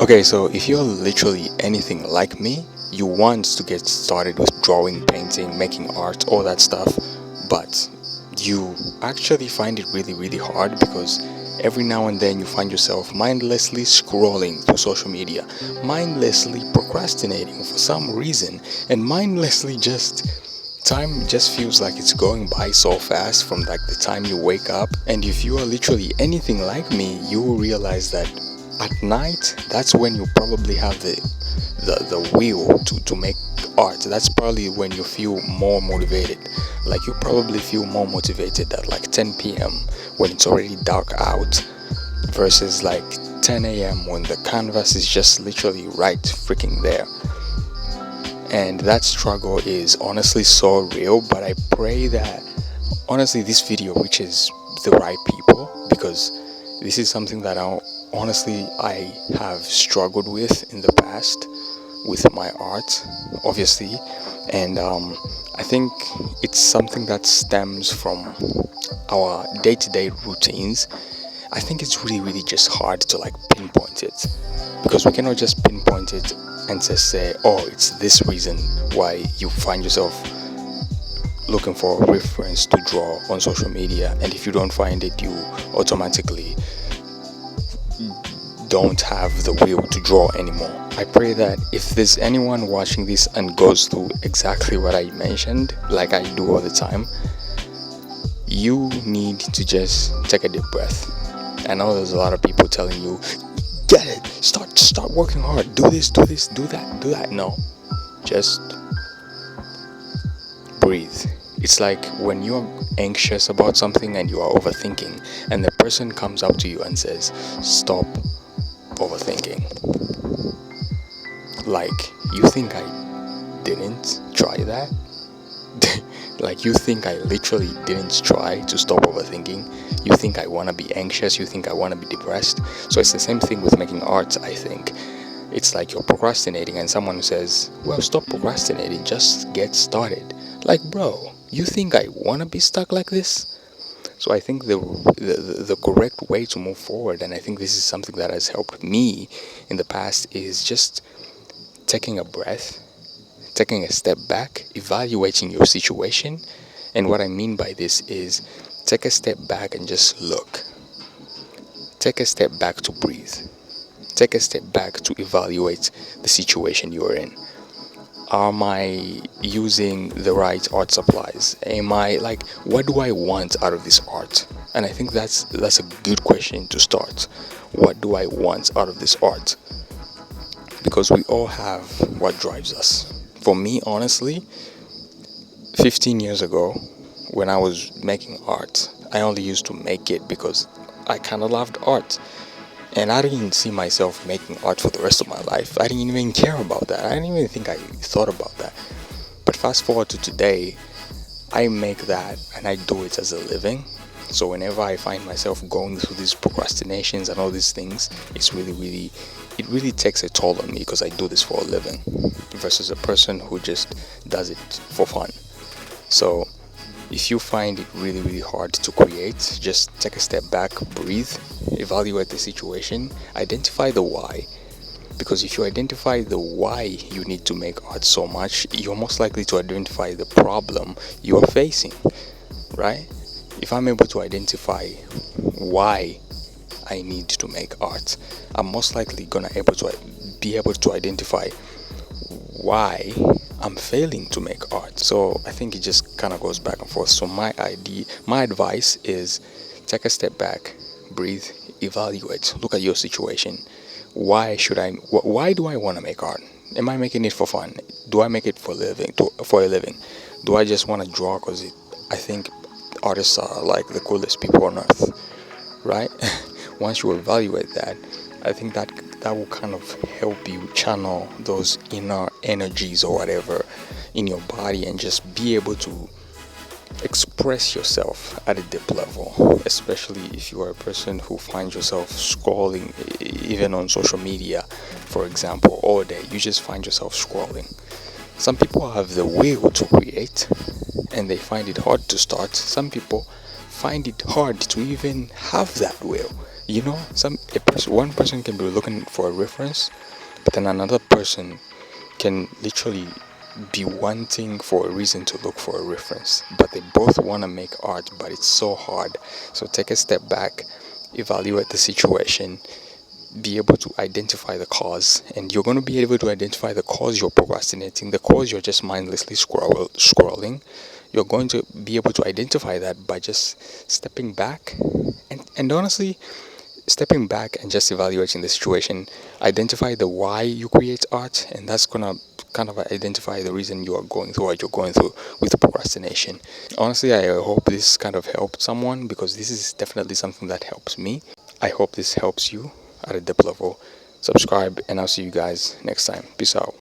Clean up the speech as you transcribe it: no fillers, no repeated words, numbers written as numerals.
Okay, so if you're literally anything like me, you want to get started with drawing, painting, making art, all that stuff, but you actually find it really, really hard because every now and then you find yourself mindlessly scrolling through social media, mindlessly procrastinating for some reason, and mindlessly just time just feels like it's going by so fast from like the time you wake up. And if you are literally anything like me, you will realize that at night, that's when you probably have the will to make art. That's probably when you feel more motivated. Like you probably feel more motivated at like 10 p.m. when it's already dark out versus like 10 a.m. when the canvas is just literally right freaking there. And that struggle is honestly so real, but I pray that honestly this video reaches the right people, because this is something that I have struggled with in the past with my art, obviously. And I think it's something that stems from our day-to-day routines. I think it's really, really just hard to like pinpoint it, because we cannot just pinpoint it and just say, oh, it's this reason why you find yourself looking for a reference to draw on social media, and if you don't find it, you automatically don't have the will to draw anymore. I pray that if there's anyone watching this and goes through exactly what I mentioned, like I do all the time, you need to just take a deep breath. I know there's a lot of people telling you, get it, start working hard, do this, do that. No, just breathe. It's like when you're anxious about something and you are overthinking, and the person comes up to you and says, stop overthinking. Like, you think I didn't try that? Like, you think I literally didn't try to stop overthinking? You think I want to be anxious? You think I want to be depressed? So it's the same thing with making art, I think. It's like you're procrastinating and someone says, well, stop procrastinating, just get started. Like, bro, you think I want to be stuck like this? So I think the correct way to move forward, and I think this is something that has helped me in the past, is just taking a breath, taking a step back, evaluating your situation. And what I mean by this is take a step back and just look. Take a step back to breathe. Take a step back to evaluate the situation you're in. Am I using the right art supplies? Am I like, what do I want out of this art? And I think that's a good question to start. What do I want out of this art? Because we all have what drives us. For me, honestly, 15 years ago, when I was making art, I only used to make it because I kind of loved art. And I didn't see myself making art for the rest of my life. I didn't even care about that. I didn't even think I thought about that. But fast forward to today, I make that and I do it as a living. So whenever I find myself going through these procrastinations and all these things, it really takes a toll on me, because I do this for a living versus a person who just does it for fun. So if you find it really, really hard to create, just take a step back, breathe, evaluate the situation, identify the why. Because if you identify the why you need to make art so much, you're most likely to identify the problem you are facing, right? If I'm able to identify why I need to make art, I'm most likely gonna be able to identify why I'm failing to make art. So I think it just kind of goes back and forth. So my advice is take a step back, breathe, evaluate, look at your situation. Why do I want to make art? Am I making it for fun? Do I make it for a living? Do I just want to draw because I think artists are like the coolest people on earth, right? Once you evaluate that, I think that will kind of help you channel those inner energies or whatever in your body and just be able to express yourself at a deep level, especially if you are a person who finds yourself scrolling, even on social media, for example, all day. You just find yourself scrolling. Some people have the will to create and they find it hard to start. Some people find it hard to even have that will. You know, one person can be looking for a reference, but then another person can literally be wanting for a reason to look for a reference, but they both want to make art, but it's so hard. So take a step back, evaluate the situation, be able to identify the cause, and you're going to be able to identify the cause you're procrastinating, the cause you're just mindlessly scrolling. You're going to be able to identify that by just stepping back and honestly stepping back and just evaluating the situation. Identify the why you create art, and that's gonna kind of identify the reason you are going through what you're going through with procrastination. Honestly, I hope this kind of helped someone, because this is definitely something that helps me. I hope this helps you at a deep level. Subscribe, and I'll see you guys next time. Peace out.